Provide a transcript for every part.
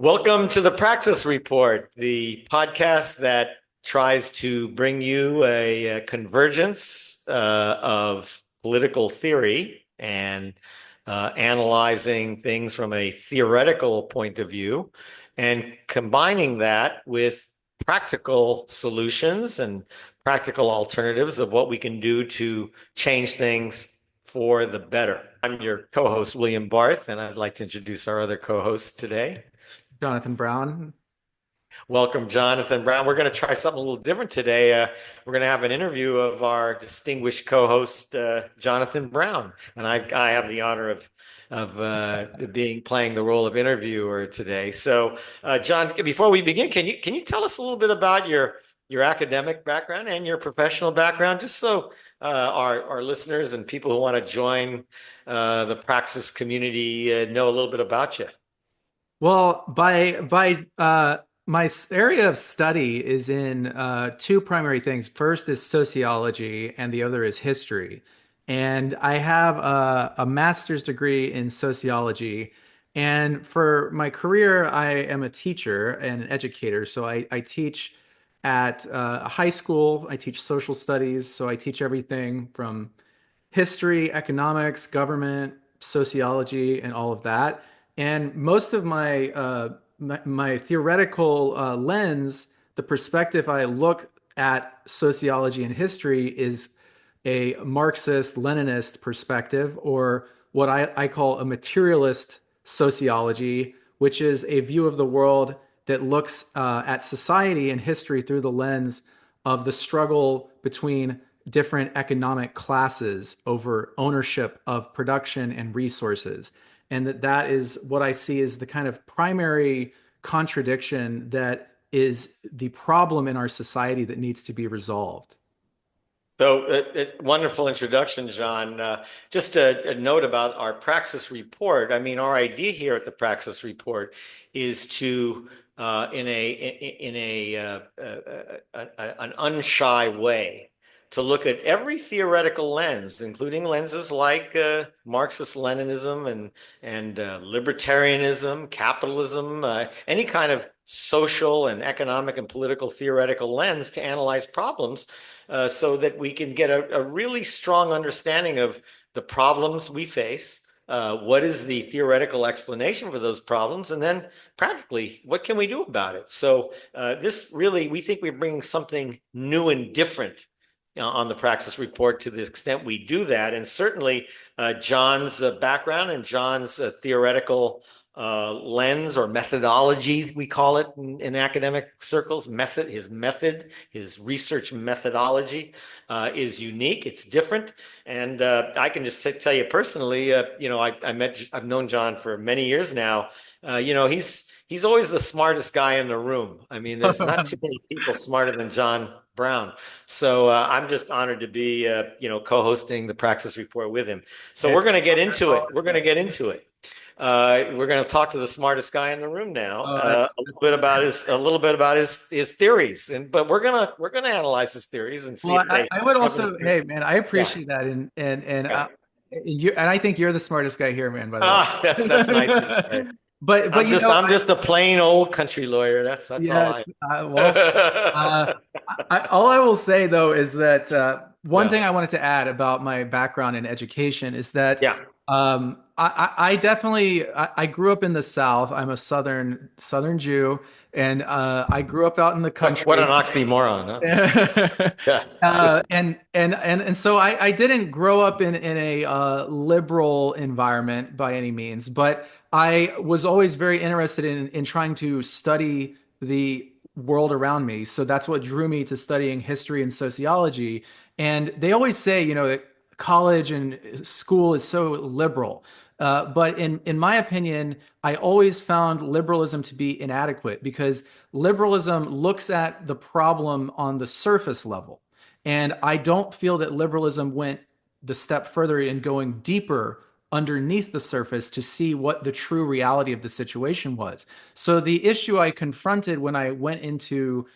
Welcome to the Praxis Report, the podcast that tries to bring you a convergence of political theory and analyzing things from a theoretical point of view and combining that with practical solutions and practical alternatives of what we can do to change things for the better. I'm your co-host, William Barth, and I'd like to introduce our other co-hosts today. Jonathan Brown. Welcome, Jonathan Brown. We're going to try something a little different today. We're going to have an interview of our distinguished co-host, Jonathan Brown, and I have the honor of playing the role of interviewer today. So, John, before we begin, can you tell us a little bit about your academic background and your professional background, just so our listeners and people who want to join the Praxis community know a little bit about you? Well, by my area of study is in two primary things. First is sociology, and the other is history. And I have a master's degree in sociology. And for my career, I am a teacher and an educator. So I teach at high school. I teach social studies. So I teach everything from history, economics, government, sociology, and all of that. And most of my theoretical lens, the perspective I look at sociology and history is a Marxist Leninist perspective, or what I call a materialist sociology, which is a view of the world that looks at society and history through the lens of the struggle between different economic classes over ownership of production and resources. And that is what I see as the kind of primary contradiction that is the problem in our society that needs to be resolved. So, wonderful introduction, John. Just a note about our Praxis report. I mean, our idea here at the Praxis report is to, an unshy way, to look at every theoretical lens, including lenses like Marxist-Leninism and libertarianism, capitalism, any kind of social and economic and political theoretical lens to analyze problems so that we can get a really strong understanding of the problems we face. What is the theoretical explanation for those problems? And then practically, what can we do about it? So this really, we think we're bringing something new and different on the Praxis report to the extent we do that. And certainly John's background and John's theoretical lens or methodology, we call it in academic circles, his research methodology is unique. It's different. And I can just tell you personally, I've known John for many years now. He's always the smartest guy in the room. I mean, there's not too many people smarter than John Brown. So I'm just honored to be, co-hosting the Praxis Report with him. So we're going to get into it. We're going to get into it. We're going to talk to the smartest guy in the room now, a little bit about his theories, but we're gonna analyze his theories and see Well, if they I would have also, any. hey man, I Yeah, appreciate that, yeah. and I think you're the smartest guy here, man. By the That's nice of you to say. way, but I'm just a plain old country lawyer. That's all I yes, all I will say though is that one Yeah, thing I wanted to add about my background in education is that yeah. I definitely I grew up in the South. I'm a Southern Jew, and I grew up out in the What an country. oxymoron, huh? And so I didn't grow up in a liberal environment by any means, but I was always very interested in trying to study the world around me. So that's what drew me to studying history and sociology. And they always say, that college and school is so liberal. But in my opinion, I always found liberalism to be inadequate because liberalism looks at the problem on the surface level. And I don't feel that liberalism went the step further in going deeper underneath the surface to see what the true reality of the situation was. So the issue I confronted when I went into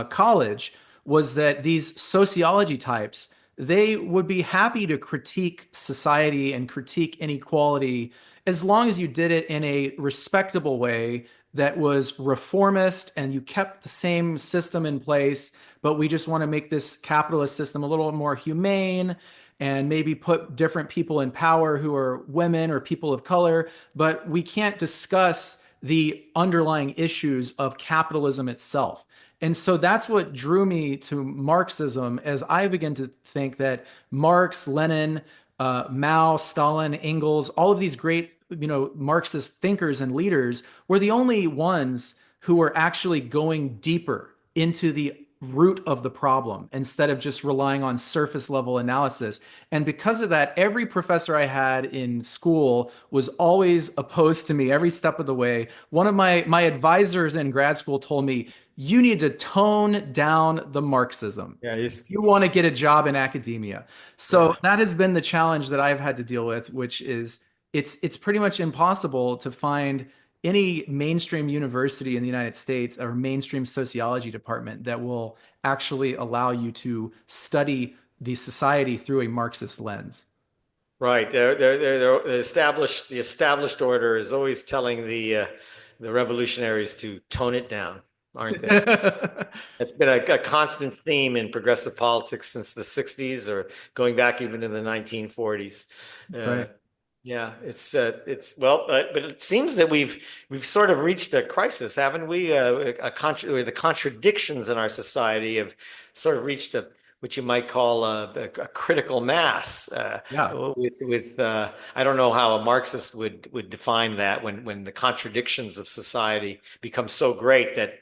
college was that these sociology types, they would be happy to critique society and critique inequality as long as you did it in a respectable way that was reformist and you kept the same system in place, but we just want to make this capitalist system a little more humane and maybe put different people in power who are women or people of color, but we can't discuss the underlying issues of capitalism itself. And so that's what drew me to Marxism as I began to think that Marx, Lenin, Mao, Stalin, Engels, all of these great, Marxist thinkers and leaders were the only ones who were actually going deeper into the root of the problem instead of just relying on surface level analysis. And because of that, every professor I had in school was always opposed to me every step of the way. One of my advisors in grad school told me, you need to tone down the Marxism Yeah, if you want to get a job in academia. So yeah. that has been the challenge that I've had to deal with, which is it's pretty much impossible to find any mainstream university in the United States or mainstream sociology department that will actually allow you to study the society through a Marxist lens. Right. The established order is always telling the revolutionaries to tone it down, aren't they? It's been a constant theme in progressive politics since the 60s or going back even to the 1940s. That's Uh, right. yeah, it's well, but it seems that we've sort of reached a crisis, haven't we? The contradictions in our society have sort of reached a what you might call a critical mass. Yeah. I don't know how a Marxist would define that when the contradictions of society become so great that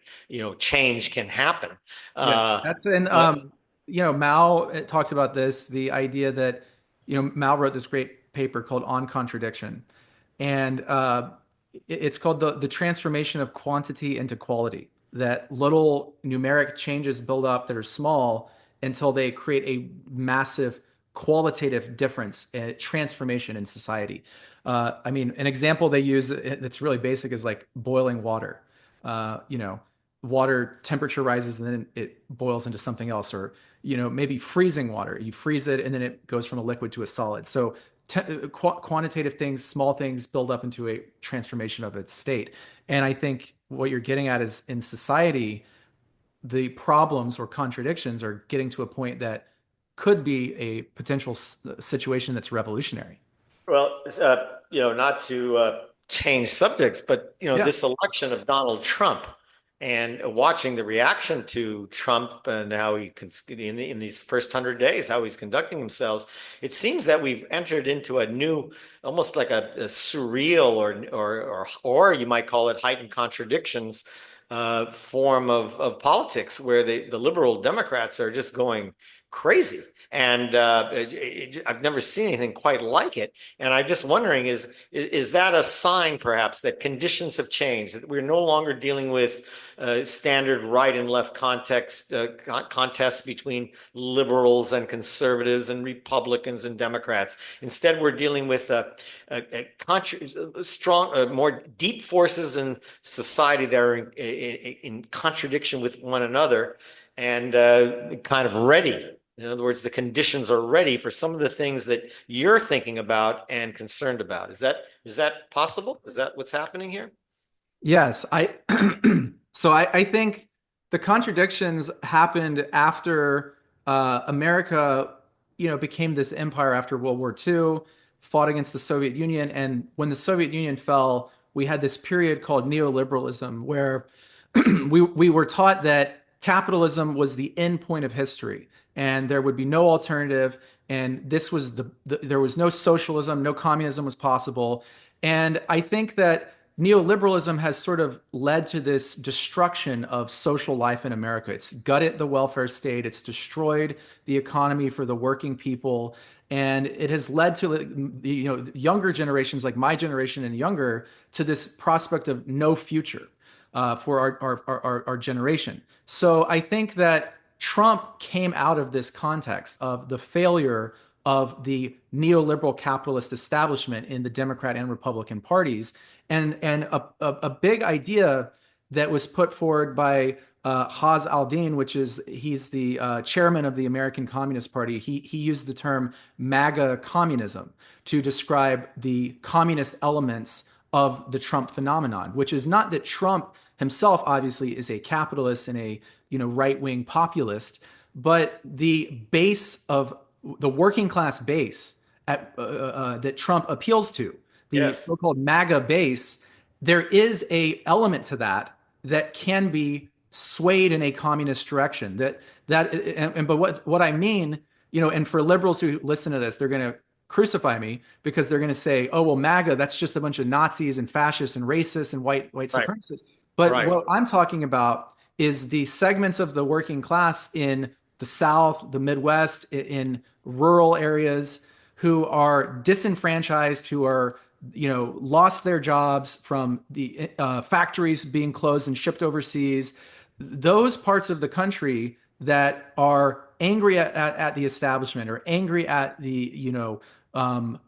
change can happen. Yeah, Uh, that's and but Mao talks about this, the idea that Mao wrote this great paper called On Contradiction, and it's called the transformation of quantity into quality. That little numeric changes build up that are small until they create a massive qualitative difference, a transformation in society. I mean, an example they use that's really basic is like boiling water. You know, water temperature rises and then it boils into something else, or maybe freezing water. You freeze it and then it goes from a liquid to a solid. So quantitative things, small things build up into a transformation of its state. And I think what you're getting at is in society, the problems or contradictions are getting to a point that could be a potential situation that's revolutionary. Well, not to change subjects, but Yeah. this election of Donald Trump and watching the reaction to Trump and how in these first 100 days, how he's conducting himself, it seems that we've entered into a new, almost like a surreal or you might call it heightened contradictions form of politics, where the liberal Democrats are just going crazy. And I've never seen anything quite like it. And I'm just wondering, is that a sign, perhaps, that conditions have changed, that we're no longer dealing with standard right and left contests between liberals and conservatives and Republicans and Democrats? Instead, we're dealing with strong, more deep forces in society that are in contradiction with one another and kind of ready. In other words, the conditions are ready for some of the things that you're thinking about and concerned about. Is that possible? Is that what's happening here? Yes, I so I think the contradictions happened after America, became this empire after World War II, fought against the Soviet Union, and when the Soviet Union fell, we had this period called neoliberalism where we were taught that capitalism was the end point of history and there would be no alternative, and this was there was no socialism, no communism was possible. And I think that neoliberalism has sort of led to this destruction of social life in America. It's gutted the welfare state, it's destroyed the economy for the working people, and it has led to younger generations like my generation and younger to this prospect of no future for our generation. So I think that Trump came out of this context of the failure of the neoliberal capitalist establishment in the Democrat and Republican parties. And a big idea that was put forward by Haz al-Din, he's the chairman of the American Communist Party. He used the term MAGA communism to describe the communist elements of the Trump phenomenon, which is not that Trump himself obviously is a capitalist and a right-wing populist, but the base of the working class base that Trump appeals to, the Yes. so-called MAGA base, there is a element to that that can be swayed in a communist direction. But what I mean, and for liberals who listen to this, they're going to crucify me because they're going to say, "Oh, well, MAGA, that's just a bunch of Nazis and fascists and racists and white Right. supremacists." But Right. what I'm talking about is the segments of the working class in the South, the Midwest, in rural areas who are disenfranchised, who are lost their jobs from the factories being closed and shipped overseas. Those parts of the country that are angry at the establishment or angry at the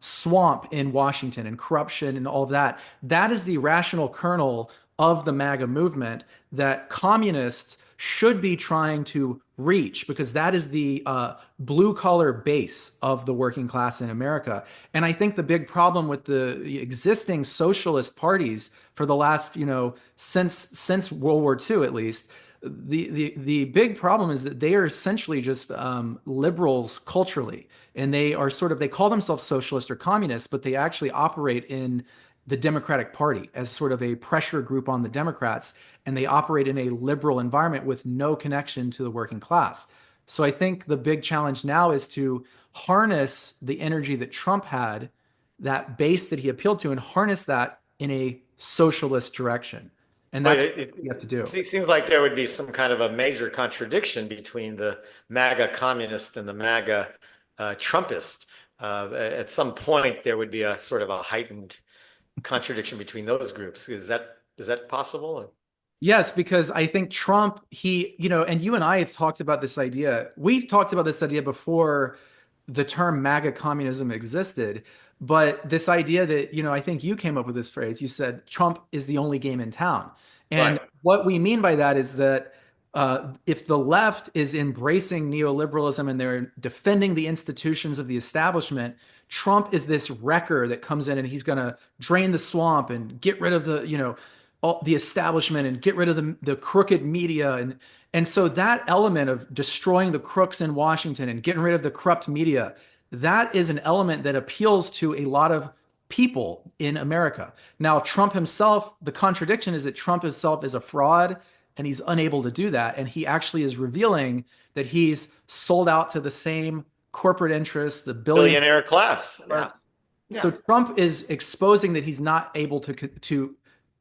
swamp in Washington and corruption and all of that. That is the rational kernel of the MAGA movement that communists should be trying to reach because that is the blue collar base of the working class in America. And I think the big problem with the existing socialist parties for the last, since World War II at least, the big problem is that they are essentially just liberals culturally, and they call themselves socialist or communists, but they actually operate in the Democratic Party as sort of a pressure group on the Democrats, and they operate in a liberal environment with no connection to the working class. So I think the big challenge now is to harness the energy that Trump had, that base that he appealed to, and harness that in a socialist direction. And But that's what you have to do. it seems like there would be some kind of a major contradiction between the MAGA communist and the MAGA Trumpist. At some point, there would be a sort of a heightened contradiction between those groups. Is that possible? Yes, because I think Trump, and you and I have talked about this idea. We've talked about this idea before the term MAGA communism existed. But this idea that, I think you came up with this phrase. You said Trump is the only game in town. And Right. what we mean by that is that if the left is embracing neoliberalism and they're defending the institutions of the establishment, Trump is this wrecker that comes in and he's going to drain the swamp and get rid of the establishment and get rid of the crooked media. And so that element of destroying the crooks in Washington and getting rid of the corrupt media, that is an element that appeals to a lot of people in America. Now, Trump himself, the contradiction is that Trump himself is a fraud and he's unable to do that. And he actually is revealing that he's sold out to the same corporate interests, the billion. Billionaire class. Yeah. So Yeah. Trump is exposing that he's not able to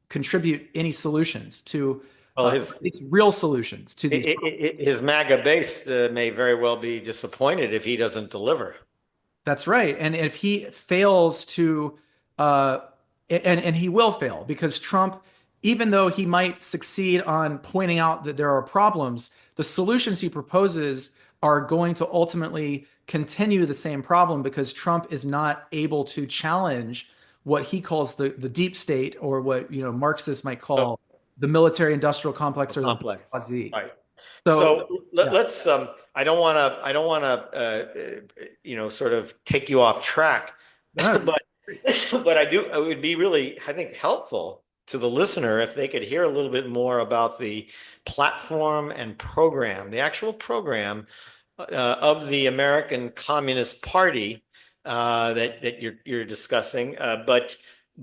contribute any solutions to Well, it's real solutions to these. his MAGA base may very well be disappointed if he doesn't deliver. That's right. And if he fails to, uh, and he will fail because Trump, even though he might succeed on pointing out that there are problems, the solutions he proposes are going to ultimately continue the same problem because Trump is not able to challenge what he calls the deep state or what Marxists might Oh, call the military industrial complex or the complex. bourgeoisie. Right. So So yeah. let's I don't want to sort of take you off track, No, but it would be really, I think, helpful to the listener if they could hear a little bit more about the platform and program, the actual program of the American Communist Party that you're discussing. But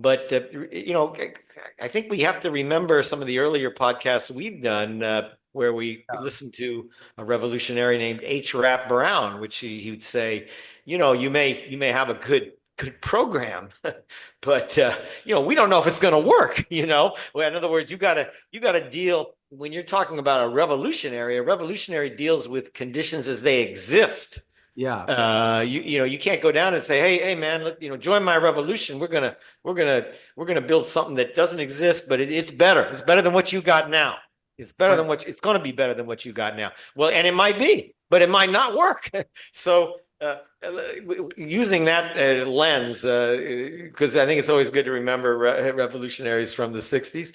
I think we have to remember some of the earlier podcasts we've done where we listened to a revolutionary named H. Rap Brown, which he would say, you may have a good program, but we don't know if it's going to work. Well, in other words, you got to deal when you're talking about a revolutionary. A revolutionary deals with conditions as they exist. yeah, You can't go down and say, hey man, join my revolution. We're gonna build something that doesn't exist, but it's better. It's better than what you got now. right. It's going to be better than what you got now. Well, and it might be, but it might not work. So using that lens, because I think it's always good to remember revolutionaries from the '60s.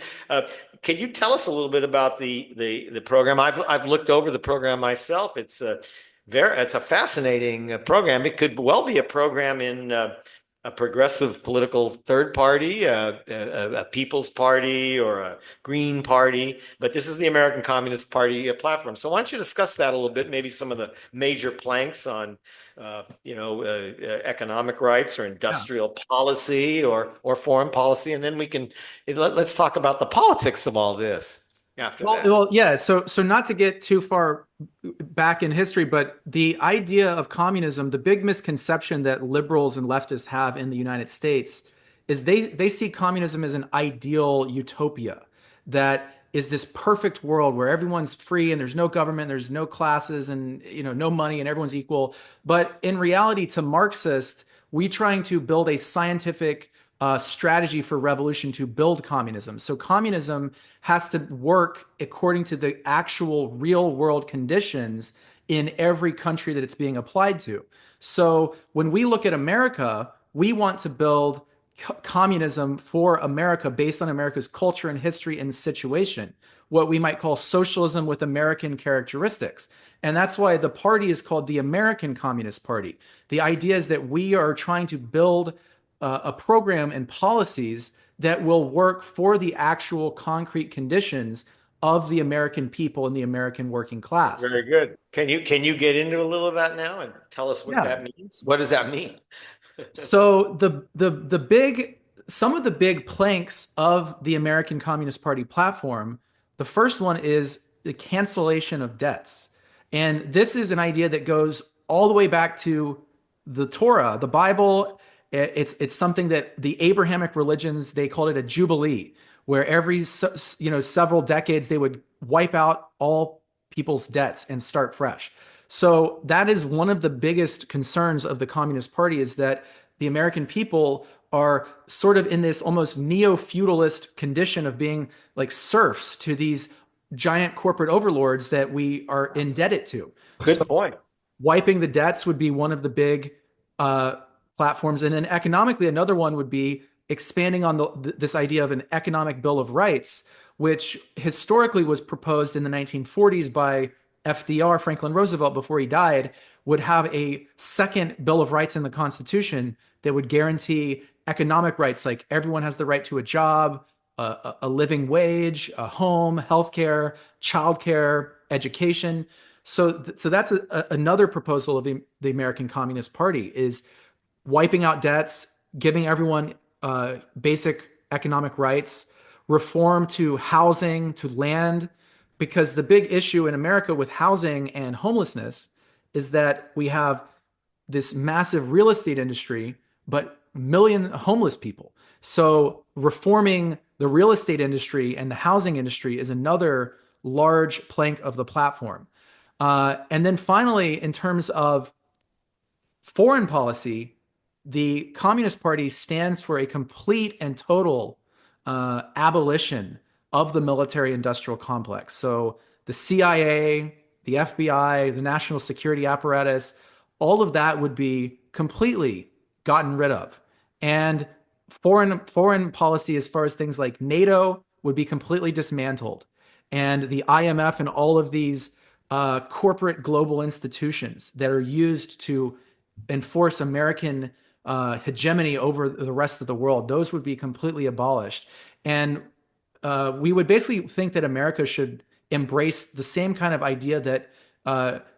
Can you tell us a little bit about the program? I've looked over the program myself. It's a fascinating program. It could well be a program a progressive political third party, a People's Party or a Green Party, but this is the American Communist Party platform. So why don't you discuss that a little bit? Maybe some of the major planks on, economic rights or Yeah. industrial policy or foreign policy, and then we can let's talk about the politics of all this after that. Yeah. So not to get too far back in history, but the idea of communism, the big misconception that liberals and leftists have in the United States is they see communism as an ideal utopia that is this perfect world where everyone's free and there's no government, there's no classes and no money and everyone's equal. But in reality, to Marxists, we trying to build a scientific strategy for revolution to build communism. So communism has to work according to the actual real world conditions in every country that it's being applied to. So when we look at America, we want to build communism for America based on America's culture and history and situation, what we might call socialism with American characteristics. And that's why the party is called the American Communist Party. The idea is that we are trying to build a program and policies that will work for the actual concrete conditions of the American people and the American working class. Very good. Can you get into a little of that now and tell us what Yeah. that means? What does that mean? So the big some of the big planks of the American Communist Party platform, the first one is the cancellation of debts. And this is an idea that goes all the way back to the Torah, the Bible. It's something that the Abrahamic religions, they called it a jubilee, where every several decades they would wipe out all people's debts and start fresh. So that is one of the biggest concerns of the Communist Party, is that the American people are sort of in this almost neo-feudalist condition of being like serfs to these giant corporate overlords that we are indebted to. So Good point. wiping the debts would be one of the big uh, platforms. And then economically, another one would be expanding on this idea of an economic bill of rights, which historically was proposed in the 1940s by FDR, Franklin Roosevelt, before he died, would have a second Bill of Rights in the Constitution that would guarantee economic rights, like everyone has the right to a job, a living wage, a home, healthcare, childcare, education. So that's another proposal of the American Communist Party, is wiping out debts, giving everyone basic economic rights, reform to housing, to land, because the big issue in America with housing and homelessness is that we have this massive real estate industry, but million homeless people. So reforming the real estate industry and the housing industry is another large plank of the platform. And then finally, in terms of foreign policy, the Communist Party stands for a complete and total abolition of the military industrial complex. So the CIA, the FBI, the national security apparatus, all of that would be completely gotten rid of. And foreign policy, as far as things like NATO, would be completely dismantled. And the IMF and all of these corporate global institutions that are used to enforce American hegemony over the rest of the world, those would be completely abolished. And we would basically think that America should embrace the same kind of idea that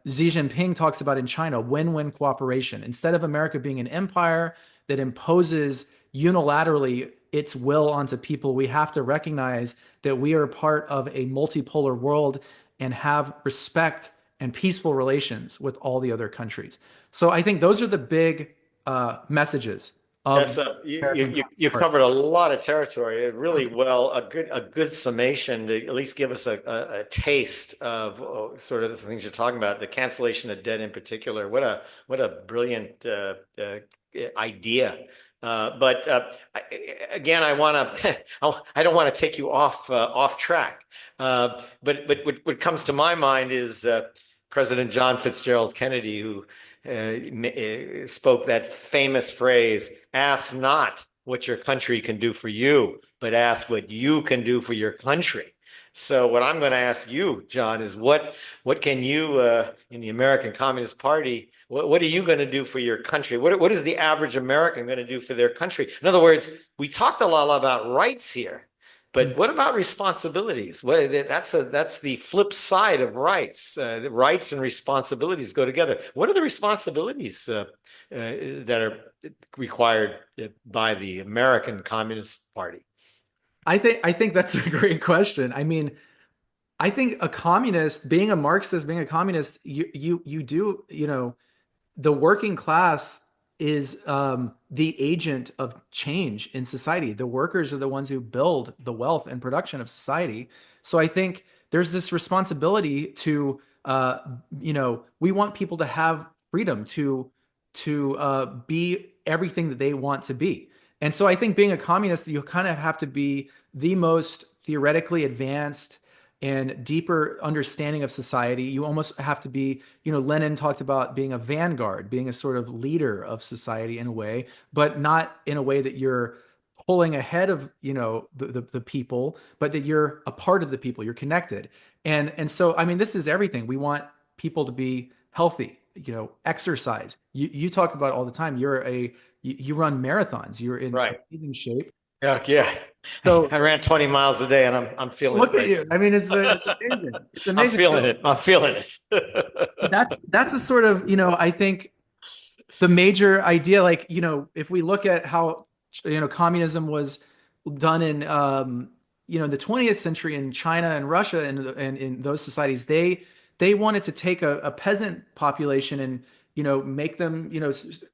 Xi Jinping talks about in China, win-win cooperation. Instead of America being an empire that imposes unilaterally its will onto people, we have to recognize that we are part of a multipolar world and have respect and peaceful relations with all the other countries. So I think those are the big messages Yes, of you, you American you you Party. covered a lot of territory. Really well, a good summation to at least give us a taste of sort of the things you're talking about. The cancellation of debt in particular. What a brilliant idea. Again, I want to I don't want to take you off track. But what comes to my mind is President John Fitzgerald Kennedy, who spoke that famous phrase, ask not what your country can do for you, but ask what you can do for your country. So what I'm going to ask you, John, is what can you in the American Communist Party, what are you going to do for your country? What is the average American going to do for their country? In other words, we talked a lot about rights here, but what about responsibilities? That's the flip side of rights. The rights and responsibilities go together. What are the responsibilities that are required by the American Communist Party? I think that's a great question. I mean, I think a communist, being a Marxist, being a communist, you do, the working class is the agent of change in society. The workers are the ones who build the wealth and production of society. So I think there's this responsibility to, we want people to have freedom to be everything that they want to be. And so I think being a communist, you kind of have to be the most theoretically advanced and deeper understanding of society. You almost have to be, Lenin talked about being a vanguard, being a sort of leader of society in a way, but not in a way that you're pulling ahead of, the people, but that you're a part of the people, you're connected. And so, I mean, this is everything. We want people to be healthy, exercise. You talk about all the time. You run marathons. You're in Right. amazing shape. Yeah, yeah. So I ran 20 miles a day and I'm feeling it look at right you. I mean, it's now. amazing. It's I'm amazing. feeling So it. I'm feeling it. that's a sort of, I think the major idea, like, if we look at how, communism was done in, the 20th century in China and Russia and in those societies, they wanted to take a peasant population and, make them,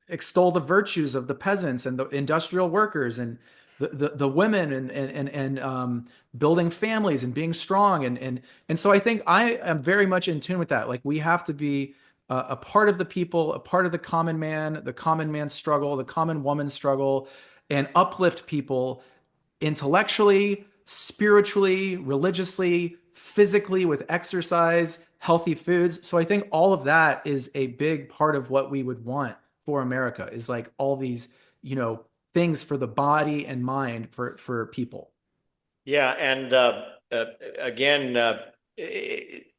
extol the virtues of the peasants and the industrial workers and the women and building families and being strong. And so I think I am very much in tune with that. Like we have to be a part of the people, a part of the common man struggle, the common woman struggle, and uplift people intellectually, spiritually, religiously, physically with exercise, healthy foods. So I think all of that is a big part of what we would want for America is like all these, things for the body and mind for people. Yeah, and uh, again,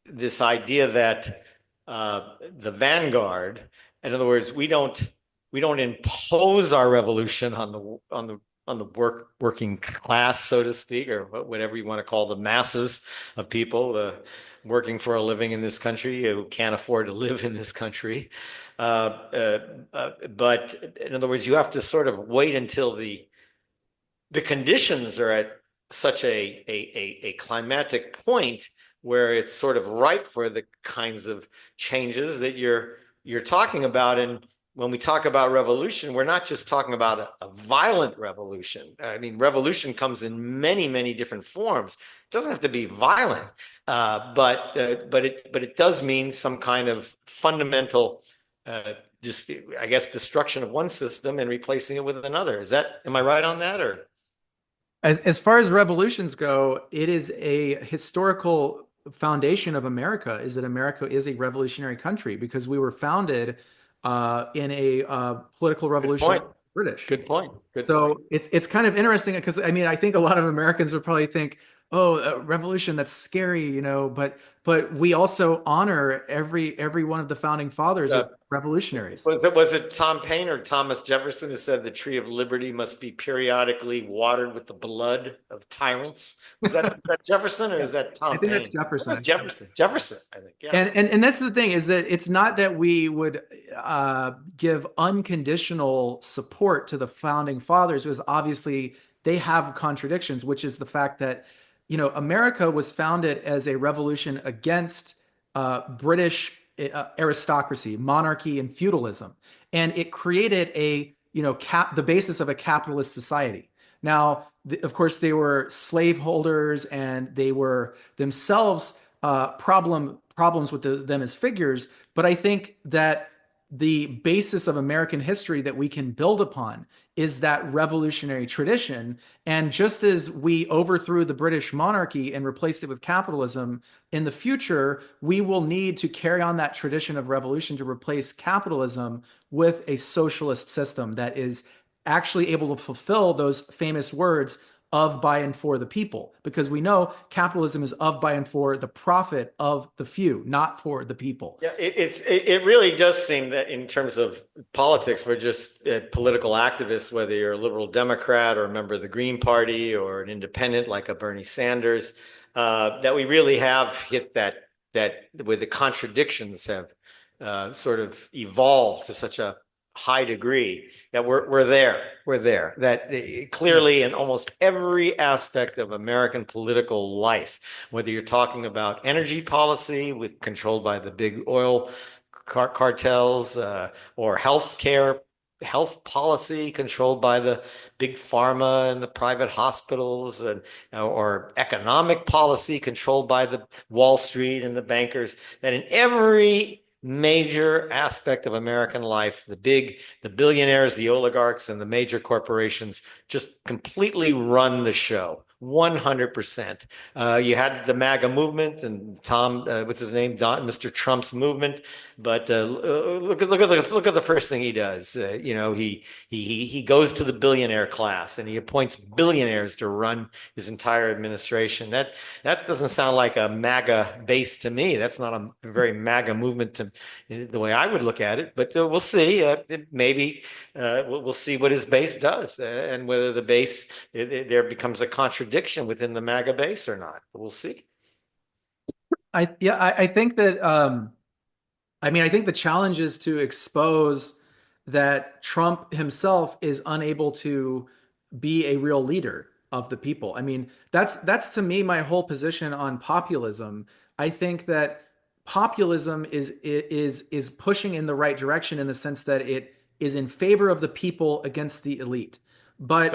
this idea that the vanguard, in other words, we don't impose our revolution on the working class, so to speak, or whatever you want to call the masses of people working for a living in this country who can't afford to live in this country. But in other words, you have to sort of wait until the conditions are at such a climatic point where it's sort of ripe for the kinds of changes that you're talking about. And when we talk about revolution, we're not just talking about a violent revolution. I mean, revolution comes in many different forms. It doesn't have to be violent, but it does mean some kind of fundamental, just I guess, destruction of one system and replacing it with another. Am I right on that, or? As far as revolutions go, it is a historical foundation of America, is that America is a revolutionary country because we were founded in a political Good revolution with point. the British. Good point. Good point. So it's kind of interesting because I mean I think a lot of Americans would probably think, oh, a revolution, that's scary, but we also honor every one of the founding fathers as So, revolutionaries. was it Tom Paine or Thomas Jefferson who said the tree of liberty must be periodically watered with the blood of tyrants? Was that Jefferson or Yeah. is that I Tom think that's Paine? That was Jefferson. Jefferson. Jefferson, I think. Yeah. And that's the thing is that it's not that we would give unconditional support to the founding fathers, because obviously they have contradictions, which is the fact that America was founded as a revolution against British aristocracy, monarchy, and feudalism, and it created a the basis of a capitalist society. Now, of course, they were slaveholders, and they were themselves problems with them as figures. But I think that the basis of American history that we can build upon is that revolutionary tradition. And just as we overthrew the British monarchy and replaced it with capitalism, in the future, we will need to carry on that tradition of revolution to replace capitalism with a socialist system that is actually able to fulfill those famous words of, by, and for the people, because we know capitalism is of, by, and for the profit of the few, not for the people. Yeah, it really does seem that in terms of politics, we're just political activists, whether you're a liberal Democrat or a member of the Green Party or an independent like a Bernie Sanders, that we really have hit that where the contradictions have sort of evolved to such a high degree that we're there. We're there. That clearly in almost every aspect of American political life, whether you're talking about energy policy with controlled by the big oil cartels, or health policy controlled by the big pharma and the private hospitals, and or economic policy controlled by the Wall Street and the bankers, that in every major aspect of American life, the billionaires, the oligarchs, and the major corporations just completely run the show. 100%. You had the MAGA movement and what's his name, Mr. Trump's movement. But look at the first thing he does. He goes to the billionaire class and he appoints billionaires to run his entire administration. That doesn't sound like a MAGA base to me. That's not a very MAGA movement to the way I would look at it. But we'll see. Maybe we'll see what his base does, and whether the base there becomes a contradiction within the MAGA base or not. We'll see. I think that I think the challenge is to expose that Trump himself is unable to be a real leader of the people. I mean, that's to me my whole position on populism. I think that populism is pushing in the right direction in the sense that it is in favor of the people against the elite. But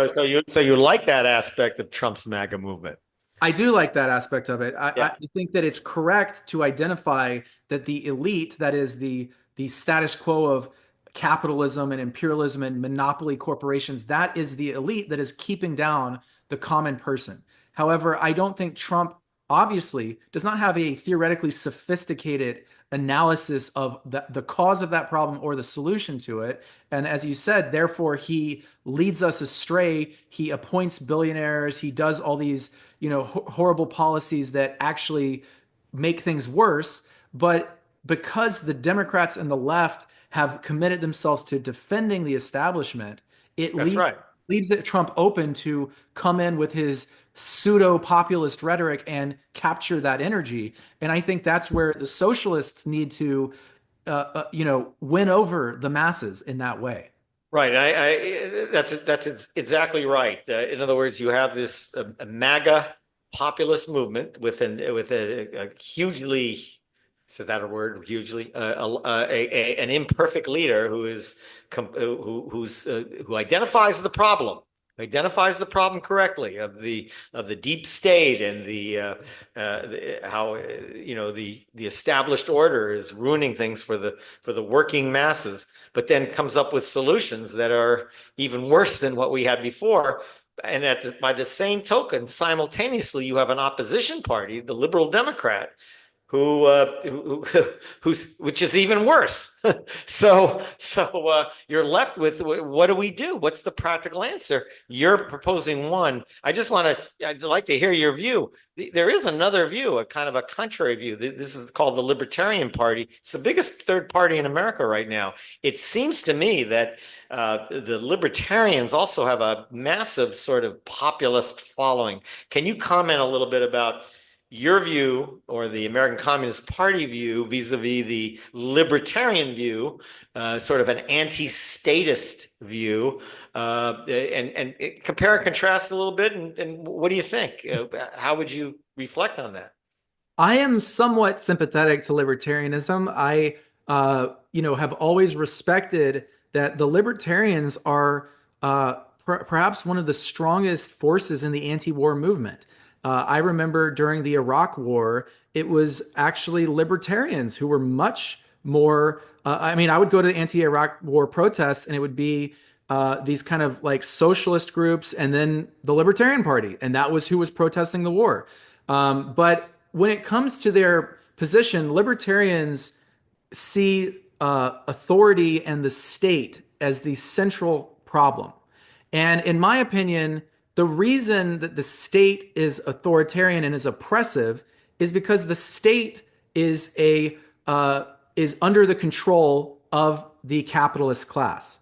So you like that aspect of Trump's MAGA movement? I do like that aspect of it. I Yeah, think that it's correct to identify that the elite, that is the status quo of capitalism and imperialism and monopoly corporations, that is the elite that is keeping down the common person. However, I don't think Trump obviously does not have a theoretically sophisticated analysis of the cause of that problem or the solution to it. And as you said, therefore, he leads us astray. He appoints billionaires. He does all these, horrible policies that actually make things worse. But because the Democrats and the left have committed themselves to defending the establishment, it that's leaves right. leaves it Trump open to come in with his pseudo populist rhetoric and capture that energy. And I think that's where the socialists need to, win over the masses in that way. Right. That's exactly right. In other words, you have this MAGA populist movement with a hugely, is that a word? Hugely, an imperfect leader who identifies the problem correctly of the deep state and how the established order is ruining things for the working masses, but then comes up with solutions that are even worse than what we had before. And by the same token, simultaneously, you have an opposition party, the Liberal Democrat, which is even worse. So you're left with, what do we do? What's the practical answer? You're proposing one. I'd like to hear your view. There is another view, a kind of a contrary view. This is called the Libertarian Party. It's the biggest third party in America right now. It seems to me that the libertarians also have a massive sort of populist following. Can you comment a little bit about your view, or the American Communist Party view, vis-a-vis the libertarian view, sort of an anti-statist view, and compare and contrast a little bit? And what do you think? How would you reflect on that? I am somewhat sympathetic to libertarianism. I, have always respected that the libertarians are perhaps one of the strongest forces in the anti-war movement. I remember during the Iraq War, it was actually libertarians who were much more. I would go to anti-Iraq war protests, and it would be these kind of like socialist groups, and then the Libertarian Party, and that was who was protesting the war. But when it comes to their position, libertarians see authority and the state as the central problem. And in my opinion, The reason that the state is authoritarian and is oppressive is because the state is a is under the control of the capitalist class.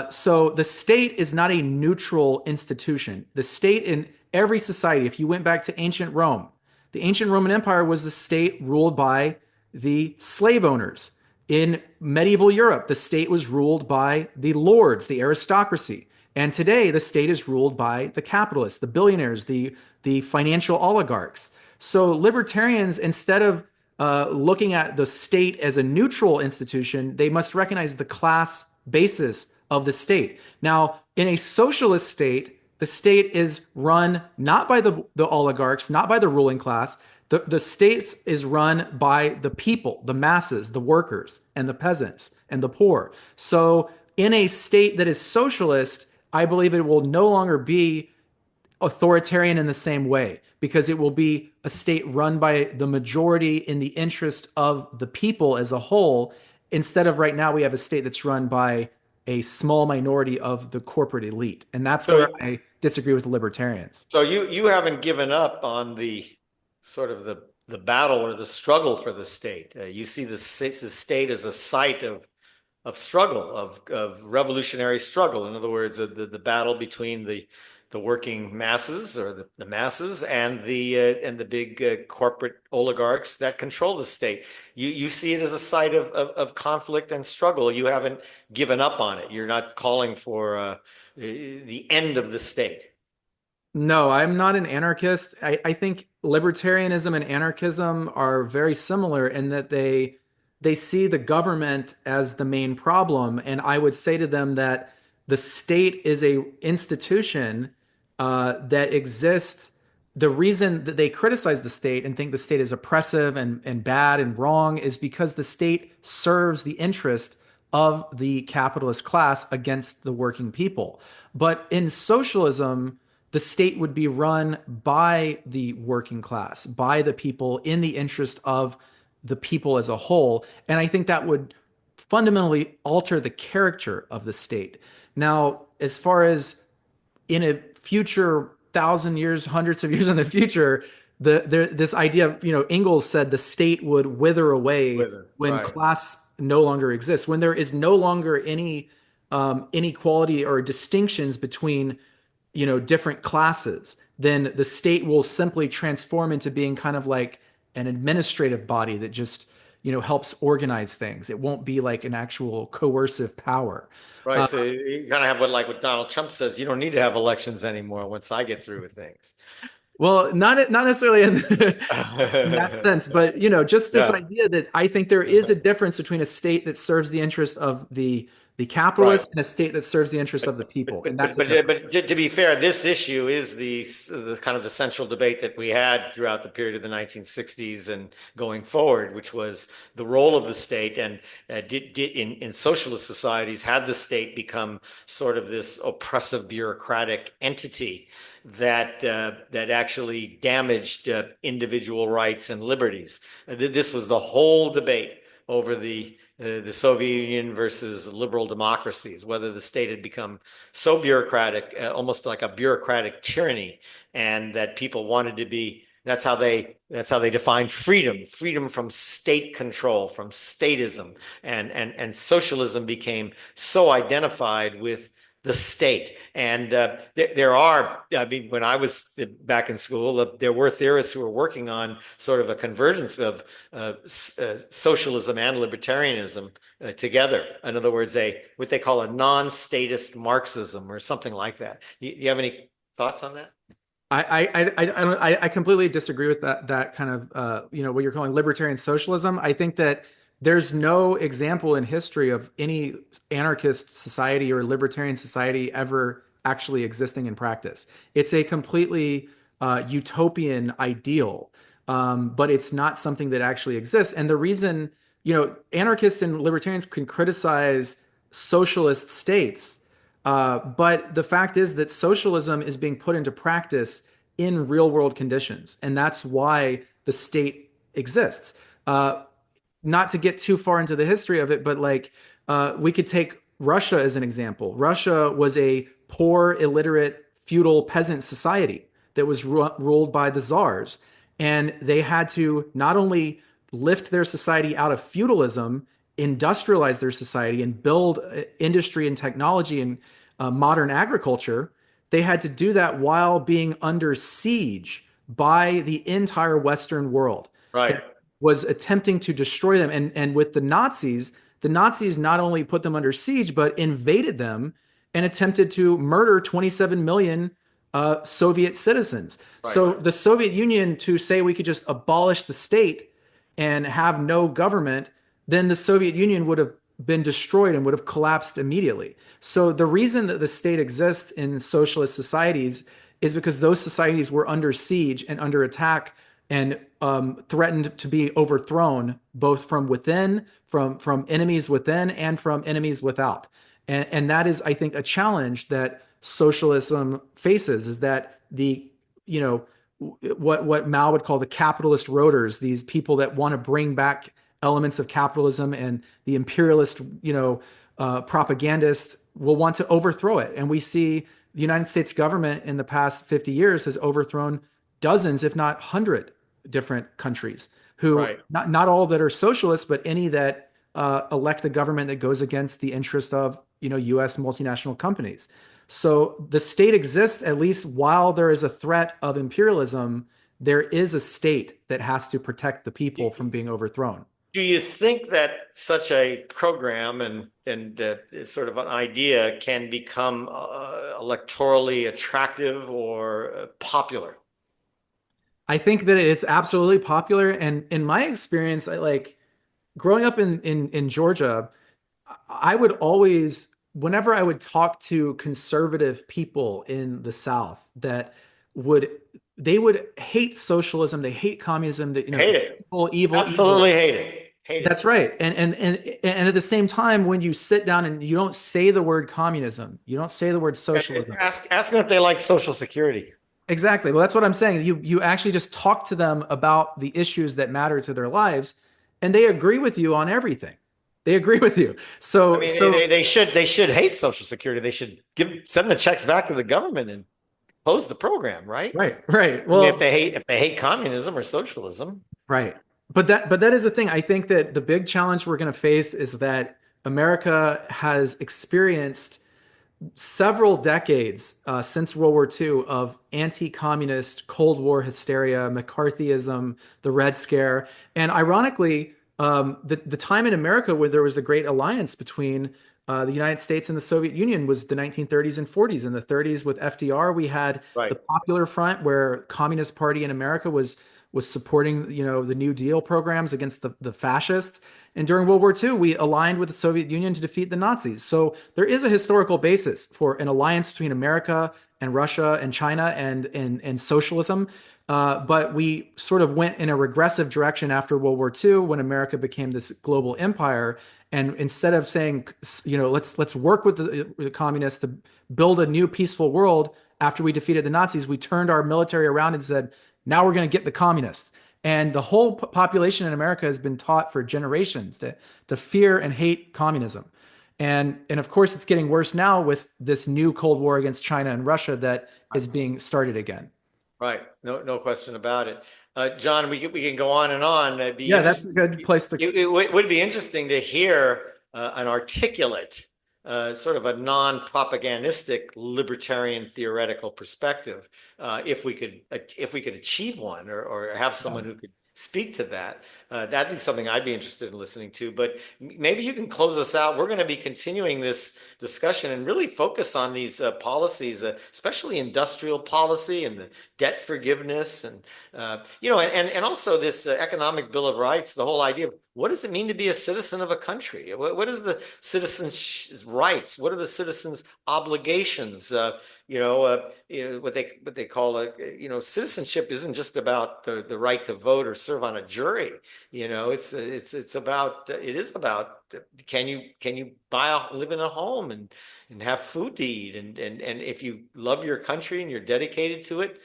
So the state is not a neutral institution. The state in every society, if you went back to ancient Rome, the ancient Roman Empire was the state ruled by the slave owners. In medieval Europe, the state was ruled by the lords, the aristocracy. And today, the state is ruled by the capitalists, the billionaires, the financial oligarchs. So libertarians, instead of looking at the state as a neutral institution, they must recognize the class basis of the state. Now, in a socialist state, the state is run not by the oligarchs, not by the ruling class. The state is run by the people, the masses, the workers, and the peasants, and the poor. So, in a state that is socialist, I believe it will no longer be authoritarian in the same way because it will be a state run by the majority in the interest of the people as a whole, instead of right now we have a state that's run by a small minority of the corporate elite. And that's where So, I disagree with the libertarians. so you haven't given up on the sort of the battle or the struggle for the state. You see the state as a site of struggle, of revolutionary struggle. In other words, the battle between the working masses or the masses and the big corporate oligarchs that control the state. You see it as a site of conflict and struggle. You haven't given up on it. You're not calling for the end of the state. No, I'm not an anarchist. I think libertarianism and anarchism are very similar in that they see the government as the main problem. And I would say to them that the state is a institution that exists. The reason that they criticize the state and think the state is oppressive and bad and wrong is because the state serves the interest of the capitalist class against the working people. But in socialism, the state would be run by the working class, by the people in the interest of the people as a whole. And I think that would fundamentally alter the character of the state. Now, as far as in a future 1,000 years, hundreds of years in the future, this idea of, Engels said the state would wither away With it, when right. class no longer exists, when there is no longer any inequality or distinctions between different classes, then the state will simply transform into being kind of like an administrative body that just helps organize things. It won't be like an actual coercive power. Right. Uh, So you kind of have what Donald Trump says, you don't need to have elections anymore once I get through with things. well, not necessarily in, in that sense, but just this Yeah. idea that I think there is a difference between a state that serves the interest of the Right. capitalists and a state that serves the interest of the people, and that's a difference. But to be fair, this issue is the kind of the central debate that we had throughout the period of the 1960s and going forward, which was the role of the state and in socialist societies, had the state become sort of this oppressive bureaucratic entity that actually damaged individual rights and liberties. This was the whole debate over the Soviet Union versus liberal democracies, whether the state had become so bureaucratic, almost like a bureaucratic tyranny, and that people wanted to be. That's how they defined freedom from state control, from statism, and socialism became so identified with the state. And there are, I mean, when I was back in school, there were theorists who were working on sort of a convergence of socialism and libertarianism together. In other words, what they call a non-statist Marxism or something like that. You have any thoughts on that? I completely disagree with that kind of what you're calling libertarian socialism. I think that there's no example in history of any anarchist society or libertarian society ever actually existing in practice. It's a completely utopian ideal, but it's not something that actually exists. And the reason, anarchists and libertarians can criticize socialist states, but the fact is that socialism is being put into practice in real world conditions. And that's why the state exists. Not to get too far into the history of it, but like we could take Russia as an example. Russia was a poor, illiterate, feudal peasant society that was ruled by the czars. And they had to not only lift their society out of feudalism, industrialize their society, and build industry and technology and modern agriculture, they had to do that while being under siege by the entire Western world Right. that was attempting to destroy them. And with the Nazis not only put them under siege, but invaded them and attempted to murder 27 million Soviet citizens. Right. So the Soviet Union, to say we could just abolish the state and have no government, then the Soviet Union would have been destroyed and would have collapsed immediately. So the reason that the state exists in socialist societies is because those societies were under siege and under attack and threatened to be overthrown, both from within, from enemies within, and from enemies without. And that is, I think, a challenge that socialism faces, is that the, you know, what Mao would call the capitalist roaders, these people that want to bring back elements of capitalism, and the imperialist, propagandists will want to overthrow it. And we see the United States government in the past 50 years has overthrown dozens, if not 100, different countries, who, Right. not all that are socialists, but any that elect a government that goes against the interest of U.S. multinational companies. So the state exists, at least while there is a threat of imperialism. There is a state that has to protect the people from being overthrown. Do you think that such a program and sort of an idea can become electorally attractive or popular? I think that it's absolutely popular. And in my experience, I like growing up in Georgia, I would always, whenever I would talk to conservative people in the South that would, they would hate socialism, they hate communism, that, Hate it's it. evil, evil, evil. Absolutely hate it. Hate That's it. right. And at the same time, when you sit down and you don't say the word communism, you don't say the word socialism. Ask them if they like Social Security. Exactly. Well, that's what I'm saying. You actually just talk to them about the issues that matter to their lives, and they agree with you on everything. They agree with you. I So mean, so they should hate Social Security. They should send the checks back to the government and close the program, right? right. I mean, Well, if they hate communism or socialism, right. But that is the thing. I think that the big challenge we're going to face is that America has experienced several decades since World War II of anti-communist Cold War hysteria, McCarthyism, the Red Scare, and ironically, the time in America where there was a great alliance between the United States and the Soviet Union was the 1930s and 40s. In the 30s, with FDR, we had the right? Popular Front, where Communist Party in America was supporting the New Deal programs against the fascists. And during World War II, we aligned with the Soviet Union to defeat the Nazis. So there is a historical basis for an alliance between America and Russia and China and socialism. But we sort of went in a regressive direction after World War II, when America became this global empire. And instead of saying, let's work with the communists to build a new peaceful world after we defeated the Nazis, we turned our military around and said, now we're going to get the communists. And the whole population in America has been taught for generations to fear and hate communism. And of course, it's getting worse now with this new Cold War against China and Russia that is being started again. Right. No question about it. John, we can go on and on. It'd be Yeah, that's a interesting. good place to. It would be interesting to hear an articulate, sort of a non-propagandistic libertarian theoretical perspective, if we could achieve one, or have someone who could speak to that. That'd be something I'd be interested in listening to. But maybe you can close us out. We're going to be continuing this discussion and really focus on these policies, especially industrial policy and the debt forgiveness, and and also this economic bill of rights. The whole idea of what does it mean to be a citizen of a country? What is the citizen's rights? What are the citizens' obligations? What they call citizenship isn't just about the right to vote or serve on a jury. It's about, it is about, can you live in a home and have food to eat, and if you love your country and you're dedicated to it,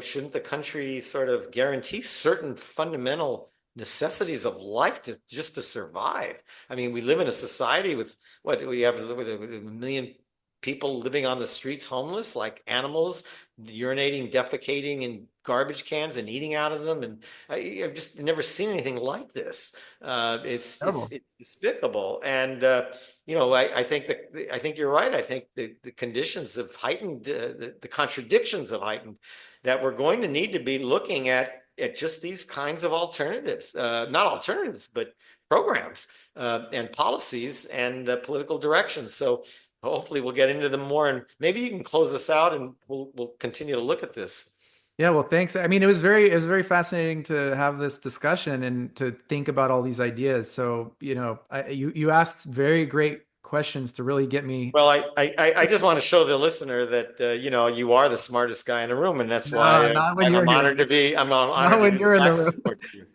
shouldn't the country sort of guarantee certain fundamental necessities of life just to survive? I mean, we live in a society with what we have, with a million people living on the streets homeless like animals, urinating, defecating in garbage cans and eating out of them. And I've just never seen anything like this. It's Terrible. it's despicable. And I think that I think you're right. I think the conditions have heightened, the contradictions have heightened, that we're going to need to be looking at just these kinds of alternatives, not alternatives, but programs and policies and political directions. So hopefully we'll get into them more, and maybe you can close us out, and we'll continue to look at this. Yeah, well, thanks. I mean, it was very fascinating to have this discussion and to think about all these ideas. So, you asked very great questions to really get me. Well, I just want to show the listener that you are the smartest guy in the room, and that's why No, not when you're I'm here. honored to be Not when the you're in the Praxis room. report to you.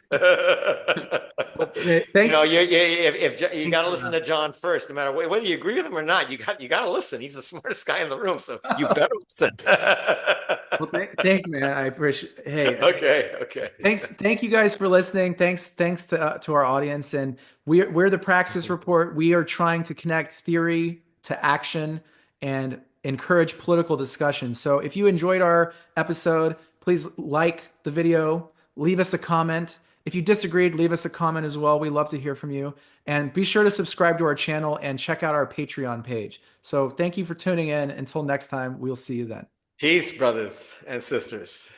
Well, thanks. If you Thanks got to for listen that. to John first, no matter whether you agree with him or not, you got to listen. He's the smartest guy in the room, so you better listen. Well, thank you, man. I appreciate. Hey, Okay, okay. thank you guys for listening. Thanks to our audience, and we're the Praxis Report. We are trying to connect theory to action and encourage political discussion. So if you enjoyed our episode, please like the video, leave us a comment. If you disagreed, leave us a comment as well. We love to hear from you, and be sure to subscribe to our channel and check out our Patreon page. So thank you for tuning in. Until next time, we'll see you then. Peace, brothers and sisters.